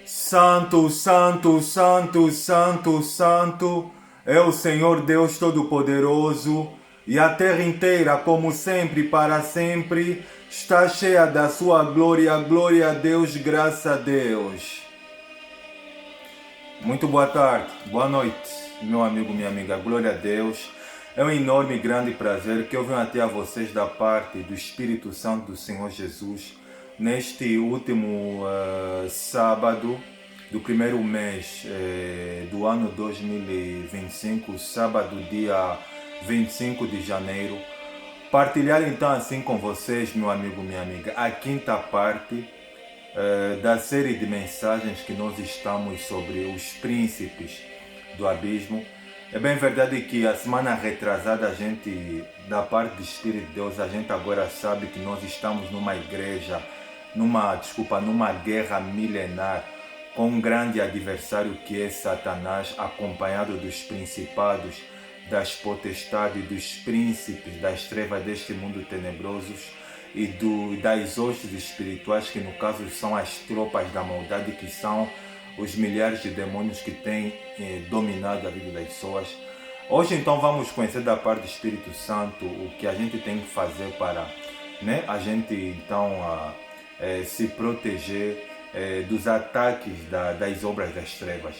Santo, santo, santo, santo, santo é o Senhor Deus Todo-Poderoso, e a terra inteira, como sempre, para sempre, está cheia da sua glória. Glória a Deus, graças a Deus. Muito boa tarde, boa noite, meu amigo, minha amiga. Glória a Deus. É um enorme e grande prazer que eu venho até a vocês da parte do Espírito Santo do Senhor Jesus neste último sábado do primeiro mês do ano 2025, sábado, dia 25 de janeiro. Partilhar então assim com vocês, meu amigo, minha amiga, a quinta parte da série de mensagens que nós estamos sobre os príncipes do abismo. É bem verdade que a semana retrasada a gente, da parte do Espírito de Deus, a gente agora sabe que nós estamos numa igreja, numa guerra milenar com um grande adversário que é Satanás, acompanhado dos principados, das potestades, dos príncipes das trevas deste mundo tenebrosos e das hostes espirituais, que no caso são as tropas da maldade, que são os milhares de demônios que têm dominado a vida das pessoas. Hoje então vamos conhecer da parte do Espírito Santo o que a gente tem que fazer para a gente então se proteger dos ataques das obras das trevas.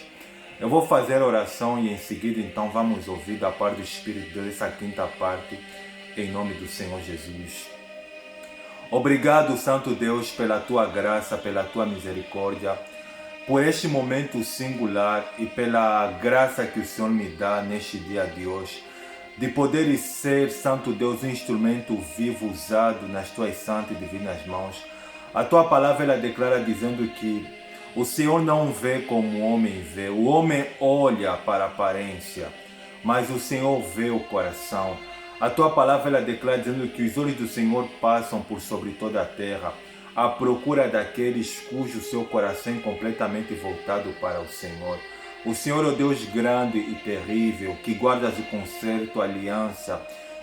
Eu vou fazer a oração e em seguida então vamos ouvir da parte do Espírito de Deus essa quinta parte, em nome do Senhor Jesus. Obrigado, Santo Deus, pela tua graça, pela tua misericórdia, por este momento singular e pela graça que o Senhor me dá neste dia de hoje, de poder ser, Santo Deus, um instrumento vivo usado nas tuas santas e divinas mãos. A tua palavra ela declara dizendo que o Senhor não vê como o homem vê. O homem olha para a aparência, mas o Senhor vê o coração. A tua palavra ela declara dizendo que os olhos do Senhor passam por sobre toda a terra, à procura daqueles cujo seu coração é completamente voltado para o Senhor. O Senhor é o Deus grande e terrível, que guardas o concerto, a aliança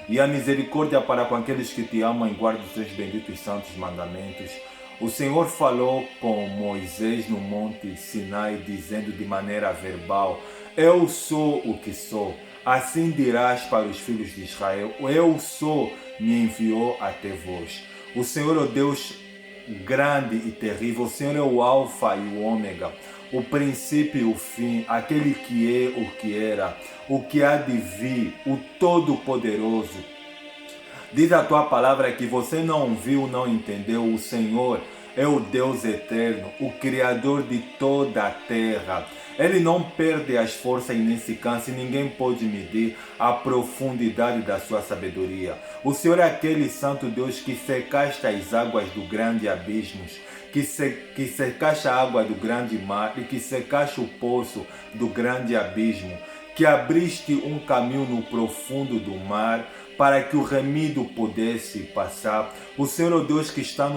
e a misericórdia para com aqueles que te amam e guardam os seus benditos e santos mandamentos. O Senhor falou com Moisés no monte Sinai, dizendo de maneira verbal: eu sou o que sou. Assim dirás para os filhos de Israel: eu sou, me enviou até vós. O Senhor é o Deus grande e terrível. O Senhor é o Alfa e o Ômega, o princípio e o fim, aquele que é, o que era, o que há de vir, o Todo-Poderoso. Diz a tua palavra que você não viu, não entendeu. O Senhor é o Deus eterno, o Criador de toda a terra. Ele não perde as forças e nem se cansa, e ninguém pode medir a profundidade da sua sabedoria. O Senhor é aquele santo Deus que secaste as águas do grande abismo, que secaste a água do grande mar e que secaste o poço do grande abismo, que abriste um caminho no profundo do mar para que o remido pudesse passar. O Senhor é o Deus que está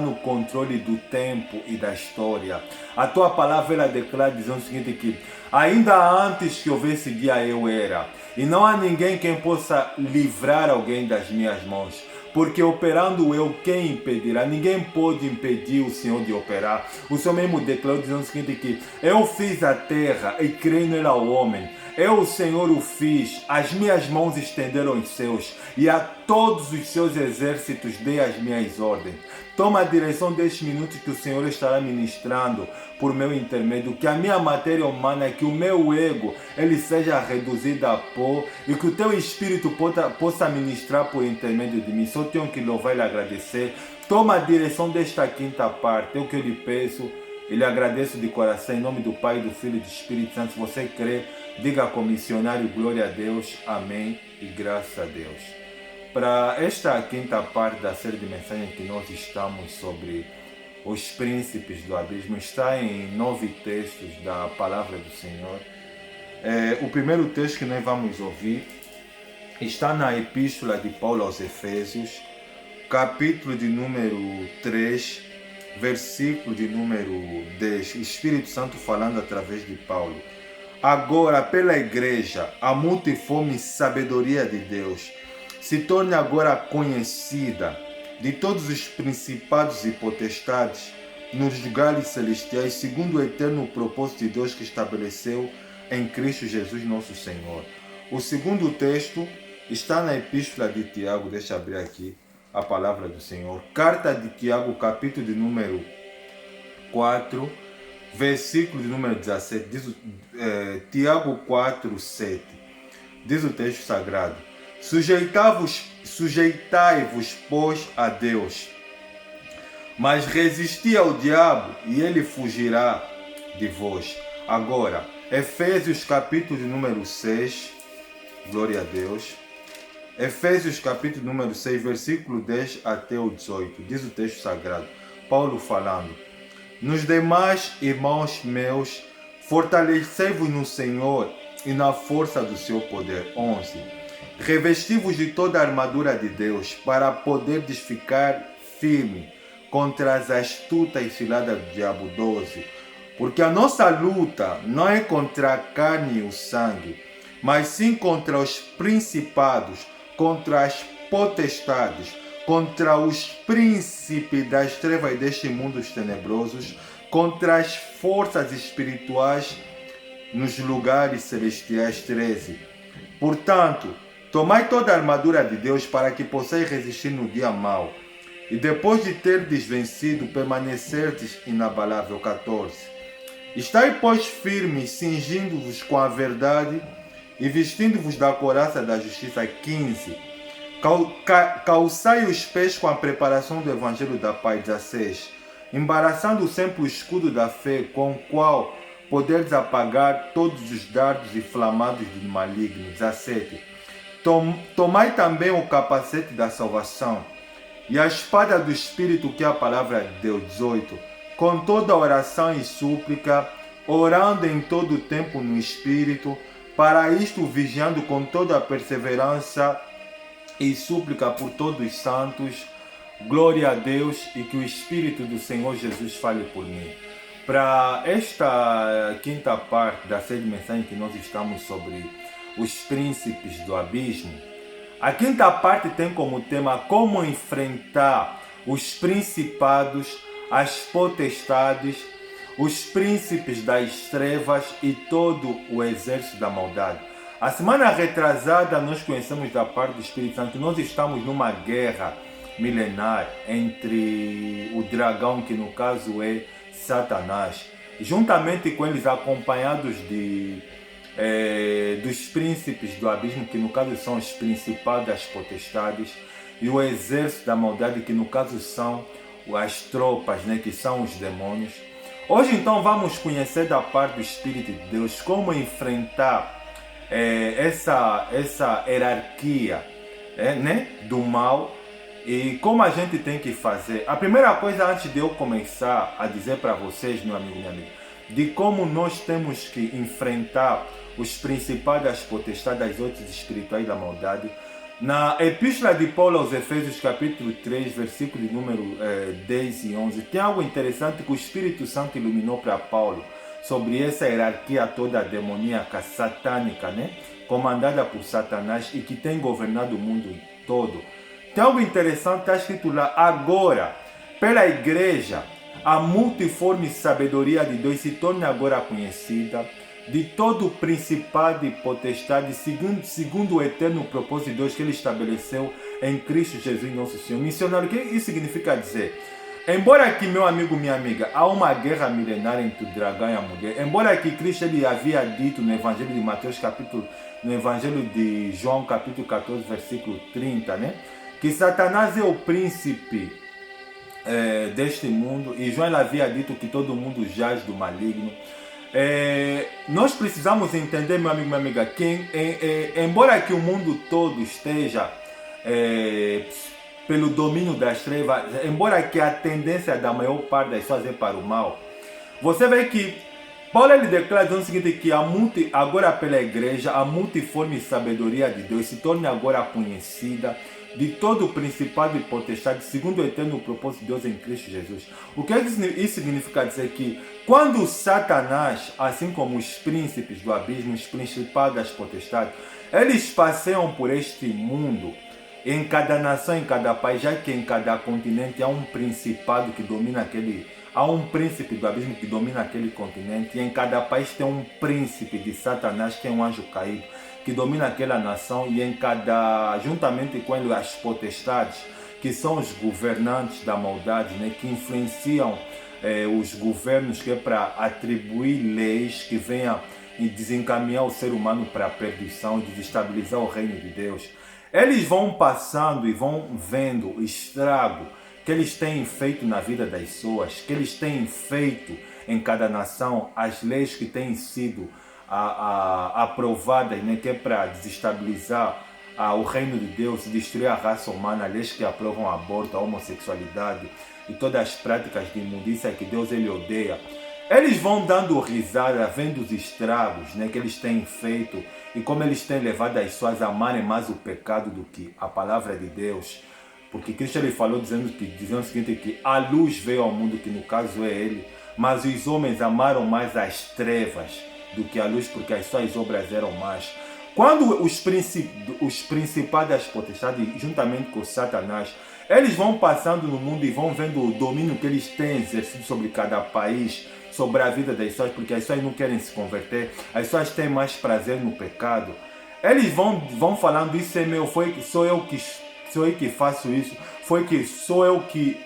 no controle do tempo e da história. A tua palavra ela declara dizendo o seguinte, que ainda antes que houvesse dia eu era, e não há ninguém quem possa livrar alguém das minhas mãos. Porque operando eu, quem impedirá? Ninguém pode impedir o Senhor de operar. O Senhor mesmo declarou dizendo o seguinte, que eu fiz a terra e criei nela o homem. Eu, o Senhor, o fiz, as minhas mãos estenderam os seus, e a todos os seus exércitos dei as minhas ordens. Toma a direção destes minutos que o Senhor estará ministrando por meu intermédio, que a minha matéria humana, que o meu ego, ele seja reduzido a pó, e que o teu Espírito possa ministrar por intermédio de mim. Só tenho que louvar e agradecer. Toma a direção desta quinta parte, é o que eu lhe peço. Eu lhe agradeço de coração, em nome do Pai, do Filho e do Espírito Santo. Se você crê, diga como missionário: glória a Deus, amém e graças a Deus. Para esta quinta parte da série de mensagens que nós estamos sobre os príncipes do abismo, está em 9 textos da palavra do Senhor. O primeiro texto que nós vamos ouvir está na Epístola de Paulo aos Efésios, capítulo de número 3, versículo de número 10, Espírito Santo falando através de Paulo. Agora, pela igreja, a multiforme sabedoria de Deus se torne agora conhecida de todos os principados e potestades nos lugares celestiais, segundo o eterno propósito de Deus que estabeleceu em Cristo Jesus nosso Senhor. O segundo texto está na Epístola de Tiago, deixa eu abrir aqui a palavra do Senhor. Carta de Tiago, capítulo de número 4, versículo de número 17, diz, Tiago 4, 7, diz o texto sagrado: sujeitai-vos, pois, a Deus, mas resisti ao diabo e ele fugirá de vós. Agora, Efésios capítulo de número 6, glória a Deus. Efésios capítulo número 6, versículo 10 até o 18, diz o texto sagrado, Paulo falando: nos demais, irmãos meus, fortalecei-vos no Senhor e na força do seu poder. 11. Revesti-vos de toda a armadura de Deus, para poderdes ficar firme contra as astutas ciladas do diabo. 12. Porque a nossa luta não é contra a carne e o sangue, mas sim contra os principados, contra as potestades, contra os príncipes das trevas deste mundo tenebrosos, contra as forças espirituais nos lugares celestiais. 13. Portanto, tomai toda a armadura de Deus para que possais resistir no dia mau, e depois de terdes vencido, permanecerdes inabalável. 14. Estai, pois, firmes, cingindo-vos com a verdade e vestindo-vos da couraça da justiça. 15. Calçai os pés com a preparação do evangelho da paz. 16. Embaraçando sempre o escudo da fé, com o qual poderes apagar todos os dardos inflamados do maligno. 17. Tomai também o capacete da salvação e a espada do Espírito, que é a palavra de Deus. 18. Com toda oração e súplica, orando em todo o tempo no Espírito, para isto vigiando com toda a perseverança e súplica por todos os santos. Glória a Deus, e que o Espírito do Senhor Jesus fale por mim. Para esta quinta parte da série de mensagens que nós estamos sobre os príncipes do abismo, a quinta parte tem como tema como enfrentar os principados, as potestades, os príncipes das trevas e todo o exército da maldade. A semana retrasada nós conhecemos da parte do Espírito Santo que nós estamos numa guerra milenar entre o dragão, que no caso é Satanás, juntamente com eles acompanhados dos príncipes do abismo, que no caso são os principados das potestades, e o exército da maldade, que no caso são as tropas, né, que são os demônios. Hoje então vamos conhecer da parte do Espírito de Deus como enfrentar essa hierarquia né, do mal, e como a gente tem que fazer. A primeira coisa, antes de eu começar a dizer para vocês, meu amigo e minha amiga, de como nós temos que enfrentar os principais das potestades, das outras espirituais da maldade, na Epístola de Paulo aos Efésios, capítulo 3, versículo número 10 e 11, tem algo interessante que o Espírito Santo iluminou para Paulo sobre essa hierarquia toda demoníaca, satânica, né? Comandada por Satanás e que tem governado o mundo todo. Tem algo interessante, está escrito lá: agora, pela igreja, a multiforme sabedoria de Deus se torna agora conhecida, de todo o principado e potestade, segundo o eterno propósito de Deus que Ele estabeleceu em Cristo Jesus nosso Senhor. Missionário, o que isso significa dizer? Embora aqui, meu amigo, minha amiga, há uma guerra milenar entre o dragão e a mulher, embora aqui Cristo ele havia dito no Evangelho de Mateus, no Evangelho de João, capítulo 14, versículo 30, né? Que Satanás é o príncipe deste mundo, e João havia dito que todo mundo jaz do maligno. Nós precisamos entender, meu amigo, minha amiga, que embora que o mundo todo esteja pelo domínio das trevas, embora que a tendência da maior parte das pessoas é para o mal, você vê que Paulo ele declara o seguinte, que agora pela igreja a multiforme sabedoria de Deus se torna agora conhecida, de todo o principado e potestade, segundo o eterno propósito de Deus em Cristo Jesus. O que isso significa dizer? Que quando Satanás, assim como os príncipes do abismo, os principados das potestades, eles passeiam por este mundo, em cada nação, em cada país, já que em cada continente há um principado que domina aquele, há um príncipe do abismo que domina aquele continente, e em cada país tem um príncipe de Satanás, que é um anjo caído, que domina aquela nação, e em cada, juntamente com ele, as potestades, que são os governantes da maldade, né, que influenciam os governos, que é para atribuir leis que venham e desencaminhar o ser humano para a perdição, desestabilizar o reino de Deus. Eles vão passando e vão vendo o estrago que eles têm feito na vida das pessoas, que eles têm feito em cada nação, as leis que têm sido aprovadas, né, que é para desestabilizar o reino de Deus, destruir a raça humana, leis que aprovam aborto, a homossexualidade e todas as práticas de imundícia que Deus ele odeia. Eles vão dando risada, vendo os estragos, né, que eles têm feito e como eles têm levado as pessoas a amarem mais o pecado do que a palavra de Deus. Porque Cristo ele falou dizendo o seguinte, que a luz veio ao mundo, que no caso é ele, mas os homens amaram mais as trevas do que a luz, porque as suas obras eram más. Quando os principados das potestades, juntamente com Satanás, eles vão passando no mundo e vão vendo o domínio que eles têm exercido sobre cada país, sobre a vida das pessoas, porque as pessoas não querem se converter, as pessoas têm mais prazer no pecado. Eles vão falando, isso é meu, sou eu que faço isso, sou eu que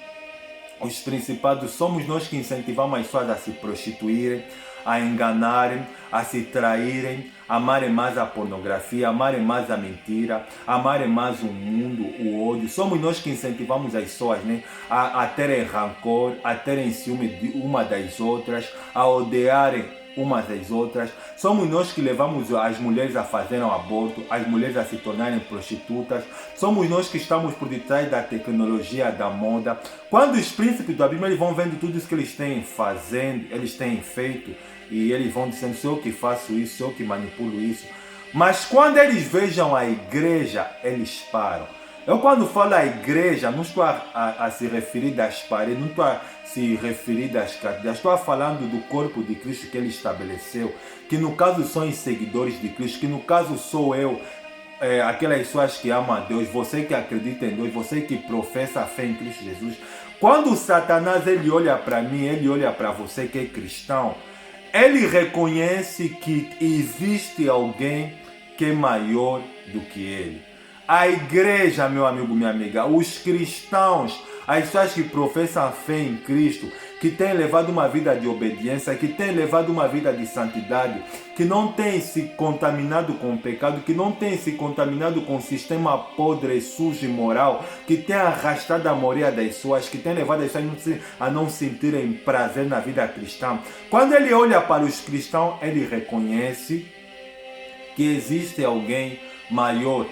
os principados, somos nós que incentivamos as pessoas a se prostituírem, a enganarem, a se traírem, amarem mais a pornografia, amarem mais a mentira, amarem mais o mundo, o ódio. Somos nós que incentivamos as pessoas, né, a terem rancor, a terem ciúme de uma das outras, a odiarem umas das outras. Somos nós que levamos as mulheres a fazerem aborto, as mulheres a se tornarem prostitutas. Somos nós que estamos por detrás da tecnologia, da moda. Quando os príncipes do abismo eles vão vendo tudo isso que eles têm fazendo, eles têm feito, e eles vão dizendo, sou eu que faço isso, sou eu que manipulo isso. Mas quando eles vejam a igreja, eles param. Eu quando falo a igreja, não estou a se referir das paredes, não estou a se referir das cadenas, estou falando do corpo de Cristo que ele estabeleceu, que no caso são os seguidores de Cristo, que no caso sou eu, aquelas pessoas que amam a Deus, você que acredita em Deus, você que professa a fé em Cristo Jesus. Quando Satanás ele olha para mim, ele olha para você que é cristão, ele reconhece que existe alguém que é maior do que ele. A igreja, meu amigo, minha amiga, os cristãos, as pessoas que professam a fé em Cristo, que têm levado uma vida de obediência, que têm levado uma vida de santidade, que não têm se contaminado com o pecado, que não têm se contaminado com o sistema podre, sujo e moral, que têm arrastado a maioria das pessoas, que têm levado as pessoas a não sentirem prazer na vida cristã. Quando ele olha para os cristãos, ele reconhece que existe alguém maior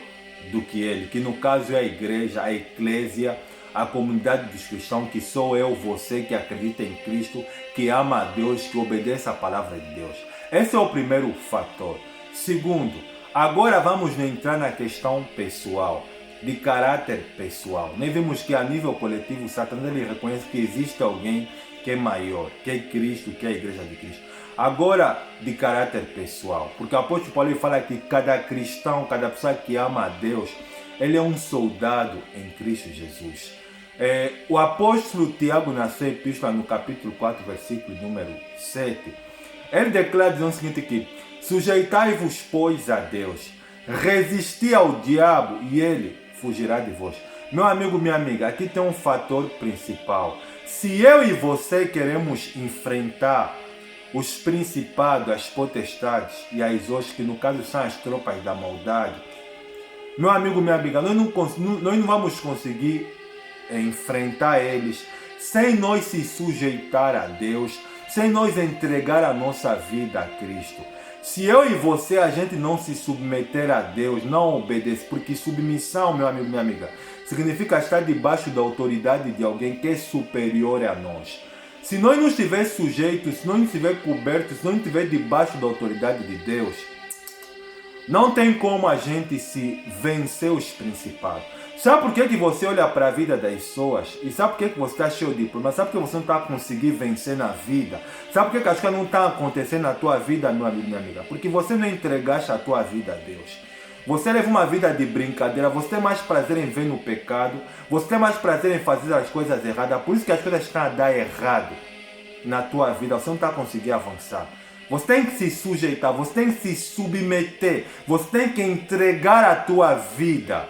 do que ele, que no caso é a igreja, a eclésia, a comunidade dos cristãos, que sou eu, você que acredita em Cristo, que ama a Deus, que obedece à palavra de Deus. Esse é o primeiro fator. Segundo, agora vamos entrar na questão pessoal, de caráter pessoal. Nós vimos que a nível coletivo, Satanás ele reconhece que existe alguém que é maior, que é Cristo, que é a igreja de Cristo. Agora, de caráter pessoal, porque o apóstolo Paulo fala que cada cristão, cada pessoa que ama a Deus, ele é um soldado em Cristo Jesus. O apóstolo Tiago, na sua epístola, no capítulo 4, versículo número 7, ele declara dizendo o seguinte, que sujeitai-vos, pois, a Deus, resisti ao diabo e ele fugirá de vós. Meu amigo, minha amiga, aqui tem um fator principal. Se eu e você queremos enfrentar os principados, as potestades e as hostes, que no caso são as tropas da maldade, meu amigo, minha amiga, nós não vamos conseguir enfrentar eles sem nós se sujeitar a Deus, sem nós entregar a nossa vida a Cristo. Se eu e você, a gente não se submeter a Deus, não obedecer, porque submissão, meu amigo, minha amiga, significa estar debaixo da autoridade de alguém que é superior a nós. Se nós não estiver sujeitos, se nós não estiver cobertos, se nós não estiver debaixo da autoridade de Deus, não tem como a gente se vencer os principados. Sabe por que você olha para a vida das pessoas e sabe por que você está cheio de problemas? Sabe por que você não está conseguindo vencer na vida? Sabe por que as coisas não estão acontecendo na tua vida, meu amigo, minha amiga? Porque você não entregaste a tua vida a Deus. você leva uma vida de brincadeira, você tem mais prazer em ver no pecado, você tem mais prazer em fazer as coisas erradas, por isso que as coisas estão a dar errado na tua vida, você não está conseguindo avançar. Você tem que se sujeitar, você tem que se submeter, você tem que entregar a tua vida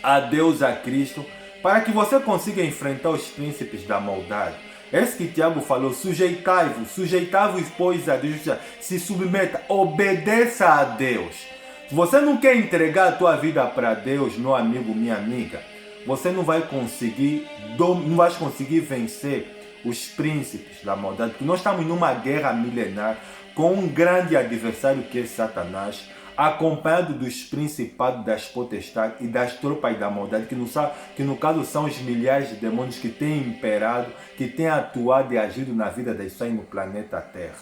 a Deus, a Cristo, para que você consiga enfrentar os príncipes da maldade. Esse que Tiago falou, sujeitai-vos, pois, a Deus, se submeta, obedeça a Deus. Se você não quer entregar a tua vida para Deus, meu amigo, minha amiga, você não vai conseguir vencer os príncipes da maldade, porque nós estamos numa guerra milenar com um grande adversário que é Satanás, acompanhado dos principados, das potestades e das tropas da maldade, que no caso são os milhares de demônios que têm imperado, que têm atuado e agido na vida das pessoas no planeta Terra.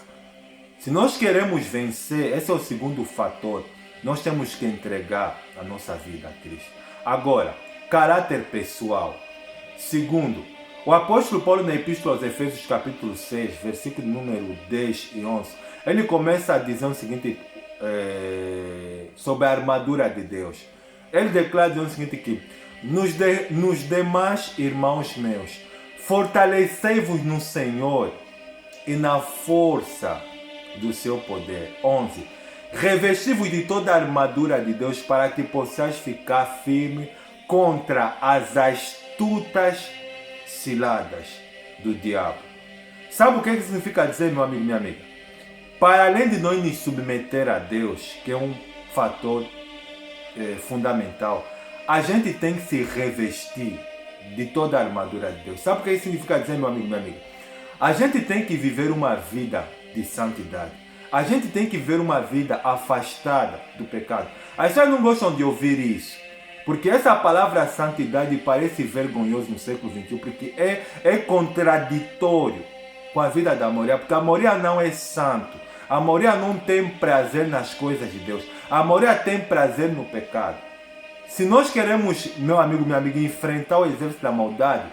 Se nós queremos vencer, esse é o segundo fator, nós temos que entregar a nossa vida a Cristo. Agora, caráter pessoal. Segundo, o apóstolo Paulo na Epístola aos Efésios capítulo 6, versículo número 10 e 11, ele começa a dizer o seguinte sobre a armadura de Deus. Ele declara o seguinte que nos demais irmãos meus, fortalecei-vos no Senhor e na força do seu poder. 11. Revesti-vos de toda a armadura de Deus para que possais ficar firme contra as astutas ciladas do diabo. Sabe o que significa dizer, meu amigo, minha amiga? Para além de nós nos submeter a Deus, que é um fator fundamental, a gente tem que se revestir de toda a armadura de Deus. Sabe o que significa dizer, meu amigo, minha amiga? A gente tem que viver uma vida de santidade. A gente tem que viver uma vida afastada do pecado. As pessoas não gostam de ouvir isso, porque essa palavra santidade parece vergonhoso no século XXI, porque é contraditório com a vida da Moria, porque a Moria não é santo. A Moria não tem prazer nas coisas de Deus. A Moria tem prazer no pecado. Se nós queremos, meu amigo, minha amiga, enfrentar o exército da maldade,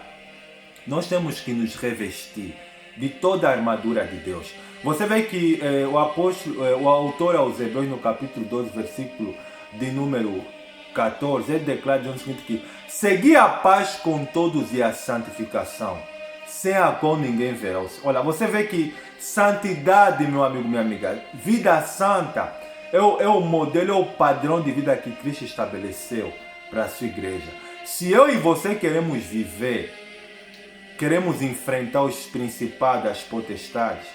nós temos que nos revestir de toda a armadura de Deus. Você vê que o autor aos Hebreus, no capítulo 12, versículo de número 14, ele declara o seguinte que segui a paz com todos e a santificação, sem a qual ninguém verá. Olha, você vê que santidade, meu amigo, minha amiga, vida santa é o modelo, é o padrão de vida que Cristo estabeleceu para a sua igreja. Se eu e você queremos viver, queremos enfrentar os principados, as potestades,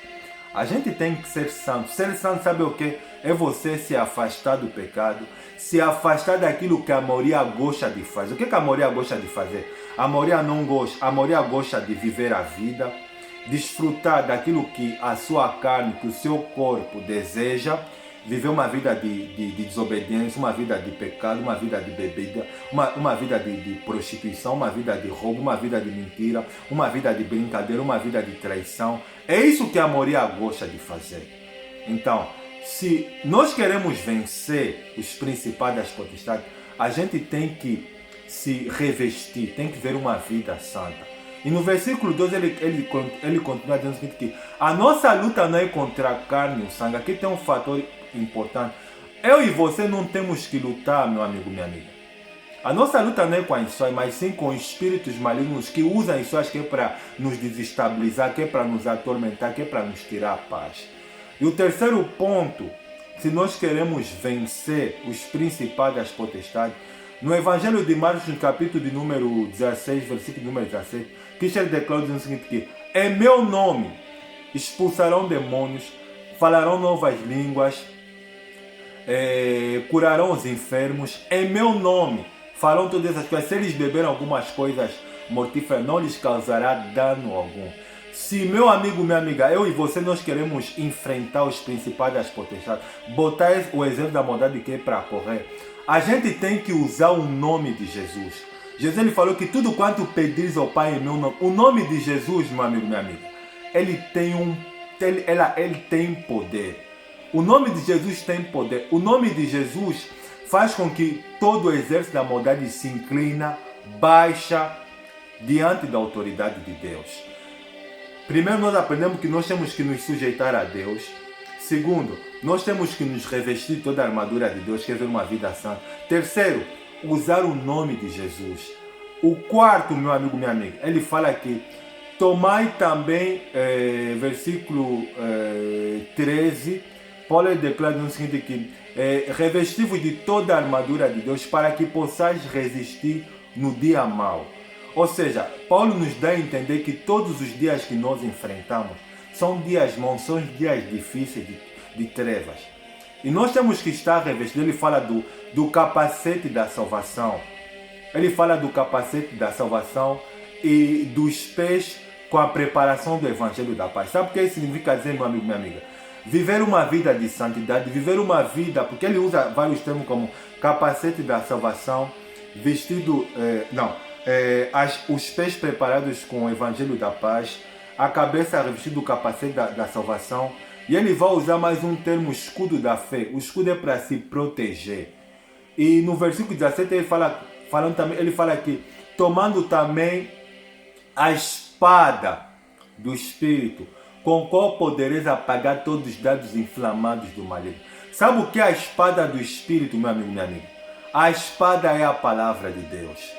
a gente tem que ser santo. Ser santo, sabe o que? É você se afastar do pecado, se afastar daquilo que a Moria gosta de fazer. O que a Moria gosta de fazer? A Moria não gosta. A Moria gosta de viver a vida, desfrutar daquilo que a sua carne, que o seu corpo deseja, viver uma vida de desobediência, uma vida de pecado, uma vida de bebida, uma vida de prostituição, uma vida de roubo, uma vida de mentira, uma vida de brincadeira, uma vida de traição. É isso que a Moria gosta de fazer. Então, se nós queremos vencer os principados das potestades, a gente tem que se revestir, tem que ver uma vida santa. E no versículo 12 ele continua dizendo que a nossa luta não é contra a carne e o sangue. Aqui tem um fator importante. Eu e você não temos que lutar, meu amigo, minha amiga. A nossa luta não é com as pessoas, mas sim com espíritos malignos que usam as pessoas que é para nos desestabilizar, que é para nos atormentar, que é para nos tirar a paz. E o terceiro ponto, se nós queremos vencer os principados das potestades, no Evangelho de Marcos, no capítulo de número 16, versículo número 17, Cristo declara o seguinte que em meu nome expulsarão demônios, falarão novas línguas, curarão os enfermos, em meu nome farão todas essas coisas. Se eles beberam algumas coisas mortíferas, não lhes causará dano algum. Se, meu amigo, minha amiga, eu e você, nós queremos enfrentar os principados das potestades, botar o exemplo da maldade que é para correr, a gente tem que usar o nome de Jesus. Jesus ele falou que tudo quanto pedires ao Pai em meu nome, o nome de Jesus, meu amigo, minha amiga, ele tem poder. O nome de Jesus tem poder. O nome de Jesus faz com que todo o exército da maldade se inclina, baixa diante da autoridade de Deus. Primeiro nós aprendemos que nós temos que nos sujeitar a Deus. Segundo, nós temos que nos revestir toda a armadura de Deus, quer ver uma vida santa. Terceiro, usar o nome de Jesus. O quarto, meu amigo, minha amiga, ele fala aqui, tomai também, versículo 13, Paulo declara no seguinte que revesti-vos de toda a armadura de Deus para que possais resistir no dia mau. Ou seja, Paulo nos dá a entender que todos os dias que nós enfrentamos são dias maus, são dias difíceis de trevas. E nós temos que estar revestidos. Ele fala do capacete da salvação. Ele fala do capacete da salvação e dos pés com a preparação do Evangelho da Paz. Sabe o que isso significa dizer, meu amigo, minha amiga? Viver uma vida de santidade, viver uma vida, porque ele usa vários termos como capacete da salvação, vestido, os pés preparados com o Evangelho da Paz, a cabeça revestida do capacete da salvação, e ele vai usar mais um termo, escudo da fé. O escudo é para se proteger. E no versículo 17 ele fala aqui, tomando também a espada do Espírito, com o qual podereis apagar todos os dados inflamados do maligno. Sabe o que é a espada do Espírito, meu amigo, minha amiga? A espada é a palavra de Deus.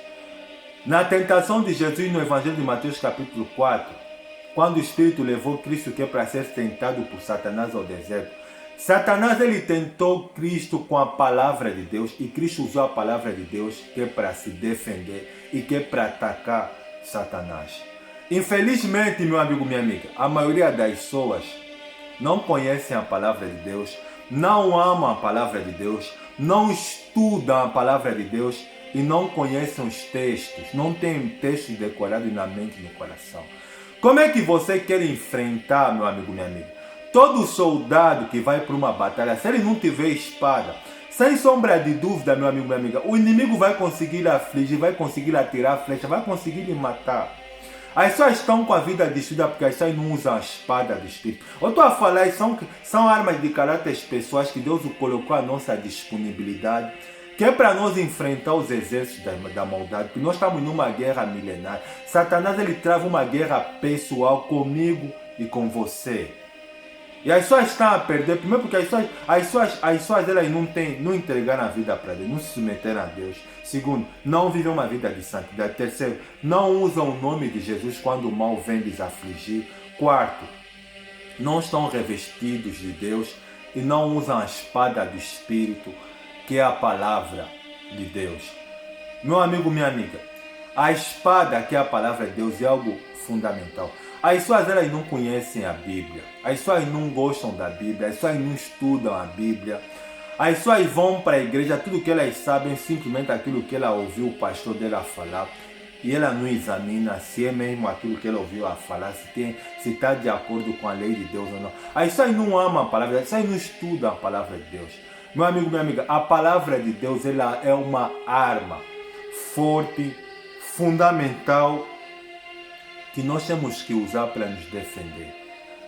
Na tentação de Jesus no Evangelho de Mateus capítulo 4, quando o Espírito levou Cristo que é para ser tentado por Satanás ao deserto, Satanás ele tentou Cristo com a palavra de Deus e Cristo usou a palavra de Deus que é para se defender e que é para atacar Satanás. Infelizmente, meu amigo, minha amiga, a maioria das pessoas não conhecem a palavra de Deus, não amam a palavra de Deus, não estudam a palavra de Deus e não conhecem os textos, não têm textos decorados na mente e no coração. Como é que você quer enfrentar, meu amigo, minha amiga? Todo soldado que vai para uma batalha, se ele não tiver espada, sem sombra de dúvida, meu amigo, minha amiga, o inimigo vai conseguir afligir, vai conseguir atirar flecha, vai conseguir lhe matar. As pessoas estão com a vida destruída porque as pessoas não usam a espada do Espírito. Eu estou a falar, são armas de caráter pessoais que Deus colocou à nossa disponibilidade, que é para nós enfrentar os exércitos da maldade, porque nós estamos numa guerra milenar. Satanás ele trava uma guerra pessoal comigo e com você. E as pessoas estão a perder, primeiro porque as pessoas elas não entregaram a vida para Deus, não se submeteram a Deus. Segundo, não vivem uma vida de santidade. Terceiro, não usam o nome de Jesus quando o mal vem lhes afligir. Quarto, não estão revestidos de Deus e não usam a espada do Espírito, que é a palavra de Deus. Meu amigo, minha amiga, a espada, que é a palavra de Deus, é algo fundamental. As pessoas elas não conhecem a Bíblia, as pessoas não gostam da Bíblia, as pessoas não estudam a Bíblia. As pessoas vão para a igreja, tudo que elas sabem, simplesmente aquilo que ela ouviu o pastor dela falar. E ela não examina se é mesmo aquilo que ela ouviu a falar, se está de acordo com a lei de Deus ou não. As pessoas não amam a palavra, as pessoas não estudam a palavra de Deus. Meu amigo, minha amiga, a palavra de Deus ela é uma arma forte, fundamental, que nós temos que usar para nos defender.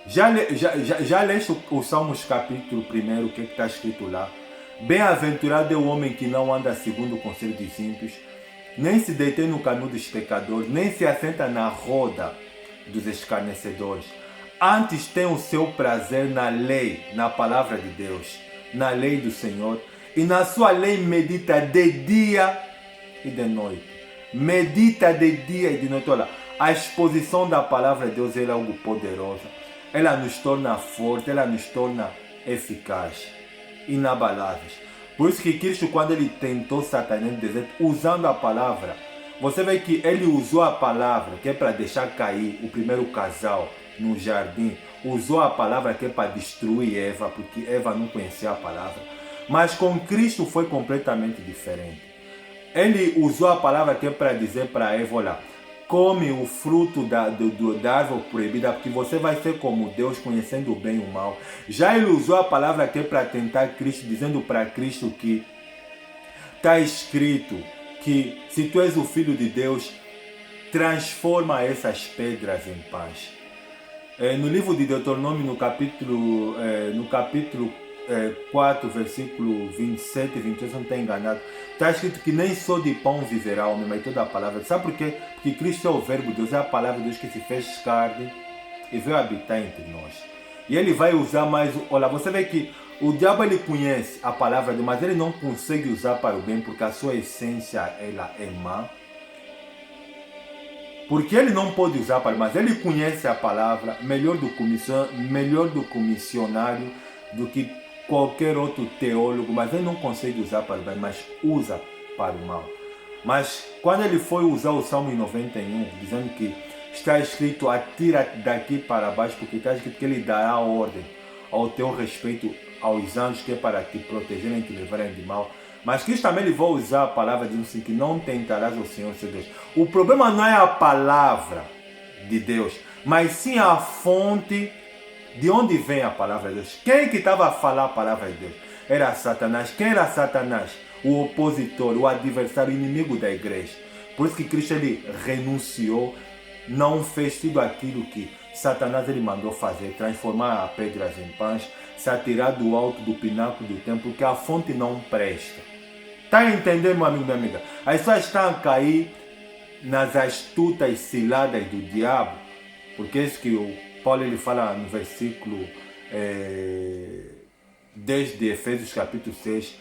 Já leste o Salmos capítulo 1, o que está escrito lá? Bem-aventurado é o homem que não anda segundo o conselho dos ímpios, nem se detém no caminho dos pecadores, nem se assenta na roda dos escarnecedores. Antes tem o seu prazer na lei, na palavra de Deus, na lei do Senhor, e na sua lei medita de dia e de noite. Medita de dia e de noite. Olha, a exposição da palavra de Deus é algo poderoso. Ela nos torna forte, ela nos torna eficaz, inabaláveis. Por isso que Cristo, quando ele tentou Satanás no deserto, usando a palavra, você vê que ele usou a palavra, que é para deixar cair o primeiro casal no jardim. Usou a palavra que é para destruir Eva, porque Eva não conhecia a palavra. Mas com Cristo foi completamente diferente. Ele usou a palavra que é para dizer para Eva, olha, come o fruto da árvore proibida, porque você vai ser como Deus, conhecendo o bem e o mal. Já ele usou a palavra que é para tentar Cristo, dizendo para Cristo que está escrito que se tu és o Filho de Deus, transforma essas pedras em pães. No livro de Deuteronômio, no capítulo 4, versículo 27 e 28, não está enganado, está escrito que nem só de pão viverá o homem, mas toda a palavra. Sabe por quê? Porque Cristo é o verbo de Deus, é a palavra de Deus que se fez carne e veio habitar entre nós. E ele vai usar mais... Olha, você vê que o diabo ele conhece a palavra de Deus, mas ele não consegue usar para o bem, porque a sua essência ela é má. Porque ele não pode usar para o mas ele conhece a palavra melhor do que missionário, do que qualquer outro teólogo, mas ele não consegue usar para o bem, mas usa para o mal. Mas quando ele foi usar o Salmo 91, dizendo que está escrito, atira daqui para baixo, porque está escrito que ele dará ordem ao teu respeito aos anjos, que é para te protegerem e te levarem de mal. Mas Cristo também ele vai usar a palavra dizendo assim, que não tentarás o Senhor seu Deus. O problema não é a palavra de Deus, mas sim a fonte de onde vem a palavra de Deus. Quem que estava a falar a palavra de Deus? Era Satanás. Quem era Satanás? O opositor, o adversário, o inimigo da igreja. Por isso que Cristo ele renunciou, não fez tudo aquilo que Satanás ele mandou fazer, transformar as pedras em pães, se atirar do alto do pináculo do templo, porque a fonte não presta. Está a entender, meu amigo, minha amiga? As pessoas estão a cair nas astutas ciladas do diabo, porque é isso que o Paulo ele fala no versículo 10 de Efésios capítulo 6,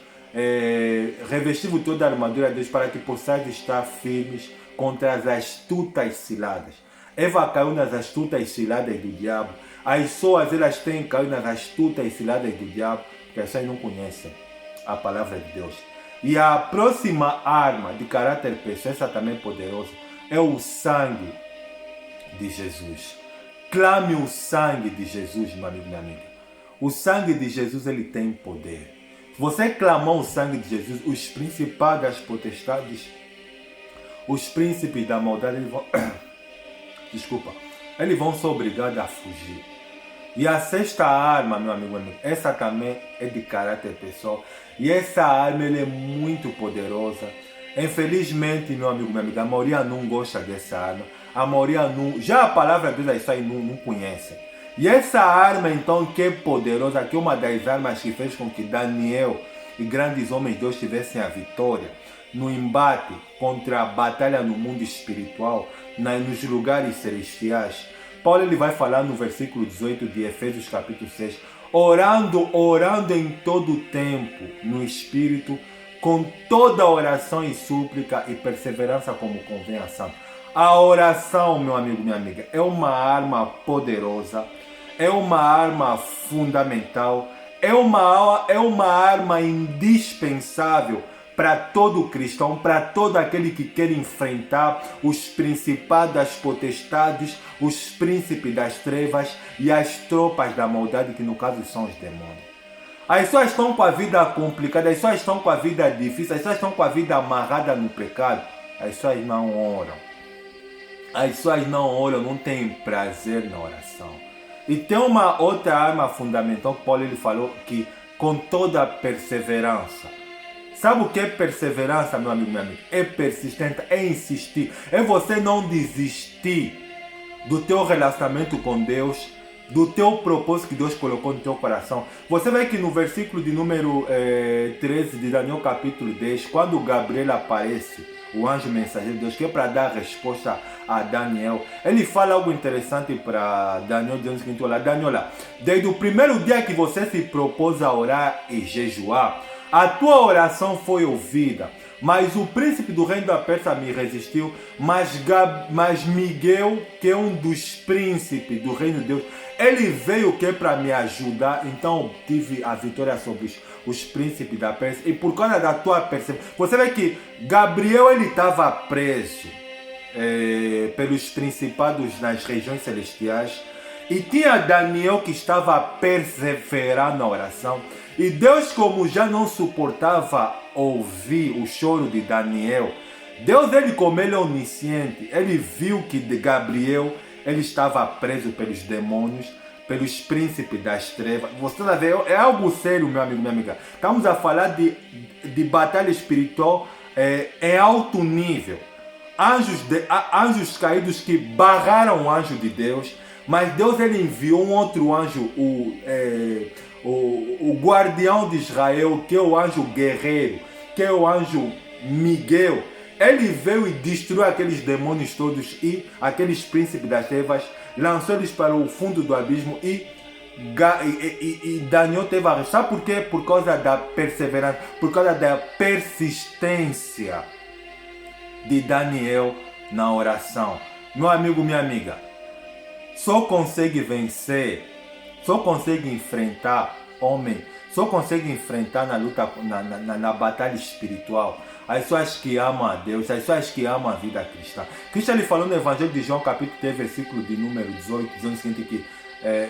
revesti-vos toda a armadura de Deus para que possais estar firmes contra as astutas ciladas. Eva caiu nas astutas ciladas do diabo. As pessoas elas têm caído nas astutas ciladas do diabo, porque as pessoas não conhecem a palavra de Deus. E a próxima arma de caráter pessoal, essa também poderosa, é o sangue de Jesus. Clame o sangue de Jesus, meu amigo, minha amiga. O sangue de Jesus ele tem poder. Se você clamar o sangue de Jesus, os principados das potestades, os príncipes da maldade, eles vão... Desculpa. Eles vão ser obrigados a fugir. E a sexta arma, meu amigo, essa também é de caráter pessoal. E essa arma ela é muito poderosa. Infelizmente, meu amigo, minha amiga, a maioria não gosta dessa arma. A maioria não... Já a palavra de Deus isso aí não conhece. E essa arma, então, que é poderosa, que é uma das armas que fez com que Daniel e grandes homens de Deus tivessem a vitória no embate contra a batalha no mundo espiritual, nos lugares celestiais. Paulo ele vai falar no versículo 18 de Efésios capítulo 6, orando em todo o tempo no Espírito, com toda oração e súplica e perseverança como convém a santo. A oração, meu amigo, minha amiga, é uma arma poderosa, é uma arma fundamental, é uma arma indispensável para todo cristão, para todo aquele que quer enfrentar os principados das potestades, os príncipes das trevas e as tropas da maldade, que no caso são os demônios. As pessoas estão com a vida complicada, as pessoas estão com a vida difícil, as pessoas estão com a vida amarrada no pecado, as pessoas não oram. As pessoas não oram, não têm prazer na oração. E tem uma outra arma fundamental que Paulo ele falou, que com toda perseverança. Sabe o que é perseverança, meu amigo, minha amiga? É persistente, é insistir. É você não desistir do teu relacionamento com Deus, do teu propósito que Deus colocou no teu coração. Você vê que no versículo de número 13 de Daniel capítulo 10, quando Gabriel aparece, o anjo mensageiro de Deus, que é para dar resposta a Daniel, ele fala algo interessante para Daniel, dizendo o seguinte: olha, Daniel, desde o primeiro dia que você se propôs a orar e jejuar, a tua oração foi ouvida, mas o príncipe do reino da Pérsia me resistiu, mas Miguel, que é um dos príncipes do reino de Deus, ele veio que é para me ajudar, então tive a vitória sobre os príncipes da Pérsia. E por causa da tua perseverança, você vê que Gabriel ele estava preso pelos principados nas regiões celestiais, e tinha Daniel que estava a perseverar na oração. E Deus, como já não suportava ouvir o choro de Daniel, Deus, ele como ele é onisciente, ele viu que Gabriel ele estava preso pelos demônios, pelos príncipes das trevas. Você está vendo? É algo sério, meu amigo, minha amiga. Estamos a falar de batalha espiritual em alto nível. Anjos caídos que barraram o anjo de Deus, mas Deus ele enviou um outro anjo, o guardião de Israel, que é o anjo guerreiro, que é o anjo Miguel. Ele veio e destruiu aqueles demônios todos e aqueles príncipes das trevas, lançou eles para o fundo do abismo e e Daniel teve a resposta. Sabe por quê? Por causa da perseverança, por causa da persistência de Daniel na oração. Meu amigo, minha amiga, só consegue vencer, só consegue enfrentar homem, só consegue enfrentar na luta, na batalha espiritual, as pessoas que amam a Deus, as pessoas que amam a vida cristã. Cristo ele falou no Evangelho de João, capítulo 3, versículo de número 18, dizendo o seguinte, que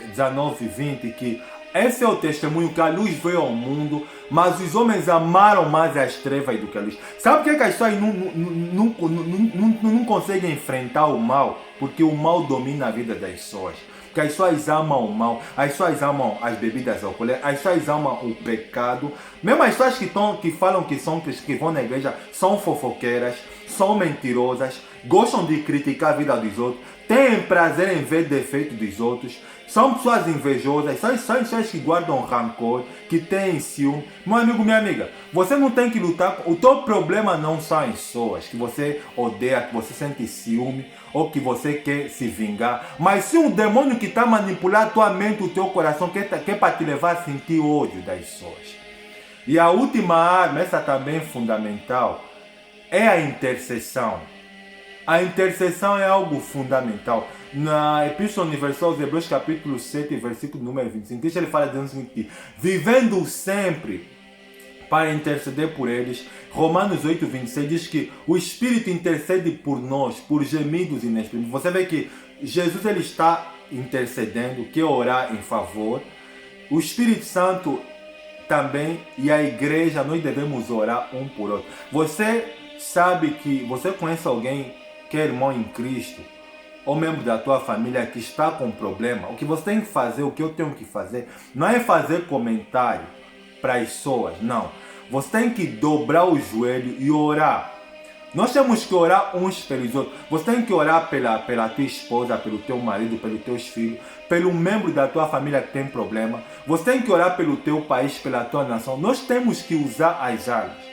19 e 20, que esse é o testemunho que a luz veio ao mundo, mas os homens amaram mais as trevas do que a luz. Sabe por que as pessoas não conseguem enfrentar o mal? Porque o mal domina a vida das pessoas. Porque as pessoas amam o mal, as pessoas amam as bebidas alcoólicas, as pessoas amam o pecado. Mesmo as pessoas que falam que vão na igreja são fofoqueiras, são mentirosas, gostam de criticar a vida dos outros, têm prazer em ver defeitos dos outros, são pessoas invejosas, são pessoas que guardam rancor, que têm ciúme. Meu amigo, minha amiga, você não tem que lutar. O teu problema não são as pessoas que você odeia, que você sente ciúme ou que você quer se vingar. Mas sim um demônio que está manipulando a tua mente, o teu coração, que é para te levar a sentir ódio das pessoas. E a última arma, essa também é fundamental, é a intercessão. A intercessão é algo fundamental. Na Epístola Universal aos Hebreus, capítulo 7, versículo número 25, Cristo ele fala dizendo o seguinte: vivendo sempre para interceder por eles. Romanos 8, 26 diz que o Espírito intercede por nós, por gemidos inexprimíveis. Você vê que Jesus ele está intercedendo, quer orar em favor. O Espírito Santo também e a igreja, nós devemos orar um por outro. Você sabe que você conhece alguém que é irmão em Cristo, ou membro da tua família que está com problema? O que você tem que fazer, o que eu tenho que fazer, não é fazer comentário para as pessoas, não. Você tem que dobrar o joelho e orar. Nós temos que orar uns pelos outros. Você tem que orar pela tua esposa, pelo teu marido, pelos teus filhos, pelo membro da tua família que tem problema. Você tem que orar pelo teu país, pela tua nação. Nós temos que usar as armas.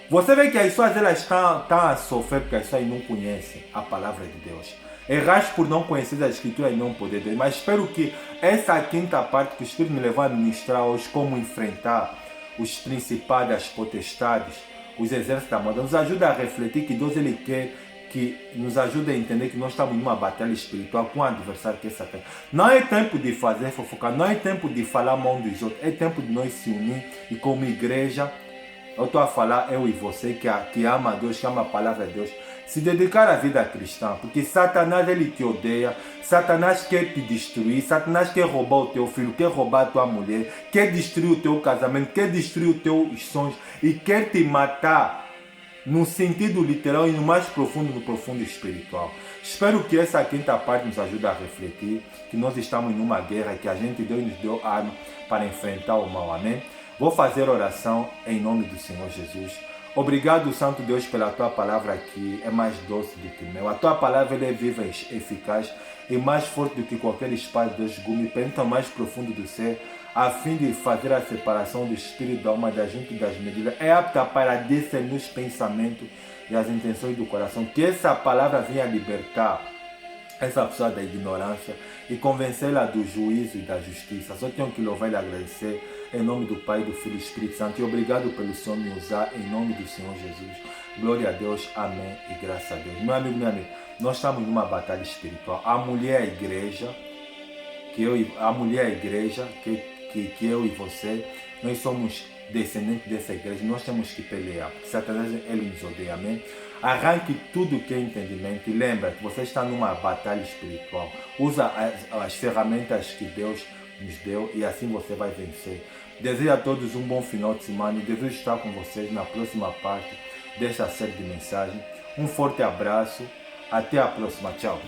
Você vê que as pessoas elas estão a sofrer porque as pessoas não conhecem a palavra de Deus. Erraste por não conhecer a Escritura e não poder Deus. Mas espero que essa quinta parte que o Espírito me levou a ministrar hoje, como enfrentar os principados, as potestades, os exércitos da maldade, nos ajuda a refletir que Deus ele quer que nos ajude a entender que nós estamos numa batalha espiritual com o adversário que é Satanás. Não é tempo de fazer fofocar, não é tempo de falar mal dos outros, é tempo de nós se unir e como igreja, eu estou a falar, eu e você, que ama a Deus, que ama a palavra de Deus, se dedicar à vida cristã, porque Satanás ele te odeia, Satanás quer te destruir, Satanás quer roubar o teu filho, quer roubar a tua mulher, quer destruir o teu casamento, quer destruir os teus sonhos e quer te matar no sentido literal e no mais profundo, no profundo espiritual. Espero que essa quinta parte nos ajude a refletir que nós estamos numa guerra, que a gente Deus nos deu arma para enfrentar o mal. Amém? Vou fazer oração em nome do Senhor Jesus. Obrigado, Santo Deus, pela Tua palavra que é mais doce do que o mel. A Tua palavra é viva e eficaz e mais forte do que qualquer espada de Deus gume, penetra mais profundo do ser, a fim de fazer a separação do espírito da alma, da junta e das medidas. É apta para discernir os pensamentos e as intenções do coração. Que essa palavra venha libertar essa pessoa da ignorância e convencê-la do juízo e da justiça. Só tenho que louvar e agradecer em nome do Pai, do Filho e do Espírito Santo. E obrigado pelo Senhor me usar em nome do Senhor Jesus. Glória a Deus, amém e graças a Deus. Meu amigo, minha amiga, nós estamos numa batalha espiritual. A mulher é a igreja, que eu e você, nós somos descendentes dessa igreja, nós temos que pelear. Satanás, ele nos odeia, amém? Arranque tudo que é entendimento e lembra que você está numa batalha espiritual. Usa as ferramentas que Deus nos deu e assim você vai vencer. Desejo a todos um bom final de semana e desejo estar com vocês na próxima parte desta série de mensagens. Um forte abraço, até a próxima, tchau.